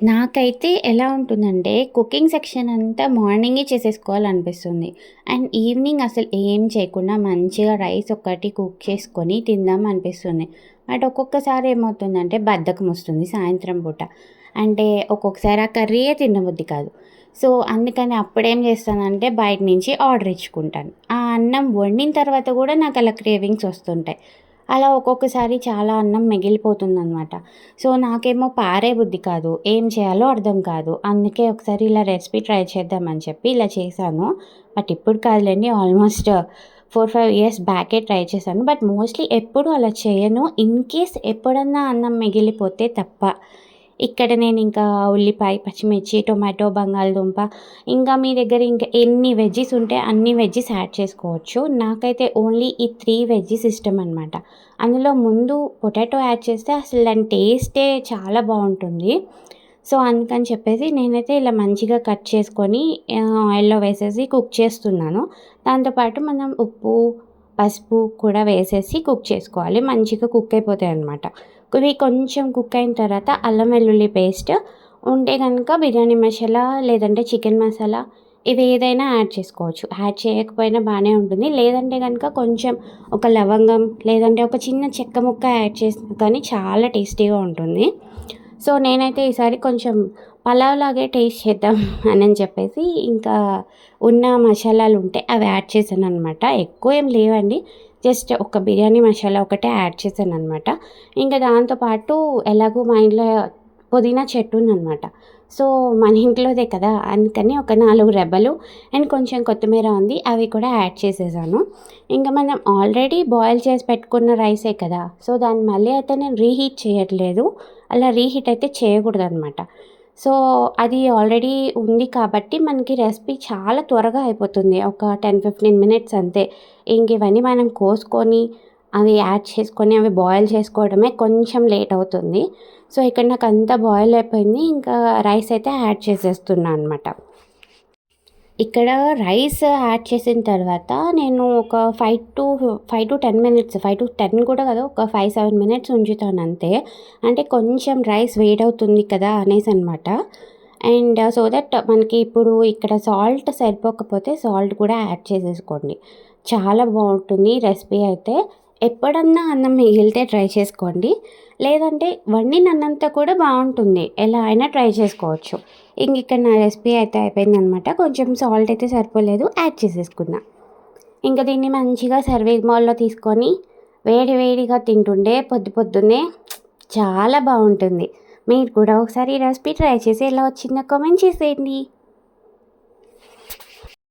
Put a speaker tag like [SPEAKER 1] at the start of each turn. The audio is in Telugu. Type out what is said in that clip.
[SPEAKER 1] నాకైతే ఎలా ఉంటుందంటే, కుకింగ్ సెక్షన్ అంతా మార్నింగే చేసేసుకోవాలనిపిస్తుంది. అండ్ ఈవినింగ్ అసలు ఏం చేయకుండా మంచిగా రైస్ ఒక్కటి కుక్ చేసుకొని తిందాం అనిపిస్తుంది. బట్ ఒక్కొక్కసారి ఏమవుతుందంటే బద్ధకమొస్తుంది సాయంత్రం పూట. అంటే ఒక్కొక్కసారి ఆ కర్రీయే తినబుద్ధి కాదు. సో, అందుకని అప్పుడేం చేస్తానంటే బయట నుంచి ఆర్డర్ ఇచ్చుకుంటాను. ఆ అన్నం వండిన తర్వాత కూడా నాకలా క్రేవింగ్స్ వస్తుంటాయి. అలా ఒక్కొక్కసారి చాలా అన్నం మిగిలిపోతుందనమాట. సో, నాకేమో పారే బుద్ధి కాదు. ఏం చేయాలో అర్థం కాదు. అందుకే ఒకసారి ఇలా రెసిపీ ట్రై చేద్దామని చెప్పి ఇలా చేశాను. బట్ ఇప్పుడు కాదులెండి, ఆల్మోస్ట్ 4, 5 ఇయర్స్ బ్యాకే ట్రై చేశాను. బట్ మోస్ట్‌లీ ఎప్పుడు అలా చేయను. ఇన్‌కేస్ ఎప్పుడన్నా అన్నం మిగిలిపోతే తప్ప. ఇక్కడ నేనింకా ఉల్లిపాయ, పచ్చిమిర్చి, టొమాటో, బంగాళదుంప, ఇంకా మీ దగ్గర ఇంకా ఎన్ని వెజ్జీస్ ఉంటే అన్ని వెజ్జీస్ యాడ్ చేసుకోవచ్చు. నాకైతే ఓన్లీ ఈ 3 వెజ్జీస్ ఇష్టమనమాట. అందులో ముందు పొటాటో యాడ్ చేస్తే అసలు దాని టేస్టే చాలా బావుంటుంది. సో, అందుకని చెప్పేసి నేనైతే ఇలా మంచిగా కట్ చేసుకొని ఆయిల్‌లో వేసేసి కుక్ చేస్తున్నాను. దాంతో పాటు మనం ఉప్పు, పసుపు కూడా వేసేసి కుక్ చేసుకోవాలి. మంచిగా కుక్ అయిపోతాయన్నమాట. ఇవి కొంచెం కుక్ అయిన తర్వాత అల్లం వెల్లుల్లి పేస్ట్ ఉంటే గనుక బిర్యానీ మసాలా లేదంటే చికెన్ మసాలా ఇవి ఏదైనా యాడ్ చేసుకోవచ్చు. యాడ్ చేయకపోయినా బానే ఉంటుంది. లేదంటే గనుక కొంచెం ఒక లవంగం లేదంటే ఒక చిన్న చెక్క ముక్క యాడ్ చేసినా కానీ చాలా టేస్టీగా ఉంటుంది. సో, నేనైతే ఈసారి కొంచెం పలావ్ లాగే టేస్ట్ చేద్దాం అని చెప్పేసి ఇంకా ఉన్న మసాలాలుంటే అవి యాడ్ చేశాననమాట. ఎక్కువ ఏం లేవండి. జస్ట్ ఒక బిర్యానీ మసాలా ఒకటే యాడ్ చేశాననమాట. ఇంకా దాంతో పాటు ఎలాగో మా ఇంట్లో పుదీనా చెట్టు ఉందనమాట. సో, మన ఇంట్లోదే కదా! అందుకని ఒక 4 రెబ్బలు అండ్ కొంచెం కొత్తిమీర ఉంది. అవి కూడా యాడ్ చేసేసాను. ఇంక మనం ఆల్రెడీ బాయిల్ చేసి పెట్టుకున్న రైసే కదా! సో, దాన్ని మళ్ళీ అయితే నేను రీహీట్ చేయట్లేదు. అలా రీహీట్ అయితే చేయకూడదనమాట. సో, అది ఆల్రెడీ ఉంది కాబట్టి మనకి రెసిపీ చాలా త్వరగా అయిపోతుంది. ఒక 10, 15 మినిట్స్ అంతే. ఇంక ఇవన్నీ మనం కోసుకొని, అవి యాడ్ చేసుకొని, అవి బాయిల్ చేసుకోవడమే కొంచెం లేట్ అవుతుంది. సో, ఇక్కడ నాకంతా బాయిల్ అయిపోయింది. ఇంకా రైస్ అయితే యాడ్ చేసేస్తున్నా అనమాట. ఇక్కడ రైస్ యాడ్ చేసిన తర్వాత నేను ఒక 5-10 మినిట్స్, 5-10 కూడా కాదు, ఒక 5, 7 మినిట్స్ ఉంచుతాను అంతే. అంటే కొంచెం రైస్ వేడవుతుంది కదా అనేసనమాట. అండ్ సో దట్ మనకి ఇప్పుడు ఇక్కడ సాల్ట్ సరిపోకపోతే సాల్ట్ కూడా యాడ్ చేసేసుకోండి. చాలా బావుంటుంది రెసిపీ అయితే. ఎప్పుడన్నా అన్నం మిగిలితే ట్రై చేసుకోండి. లేదంటే వండిన అన్నంతో కూడా బావుంటుంది. ఎలా అయినా ట్రై చేసుకోవచ్చు. ఇక్కడ నా రెసిపీ అయితే అయిపోయిందనమాట. కొంచెం సాల్ట్ అయితే సరిపోలేదు, యాడ్ చేసేసుకున్నా. ఇంక దీన్ని మంచిగా సర్వింగ్ బౌల్‌లో తీసుకొని వేడి వేడిగా తింటుంటే పొద్దున్నే చాలా బావుంటుంది. మీరు కూడా ఒకసారి ఈ రెసిపీ ట్రై చేసి ఎలా వచ్చిందో కామెంట్ చేసేయండి.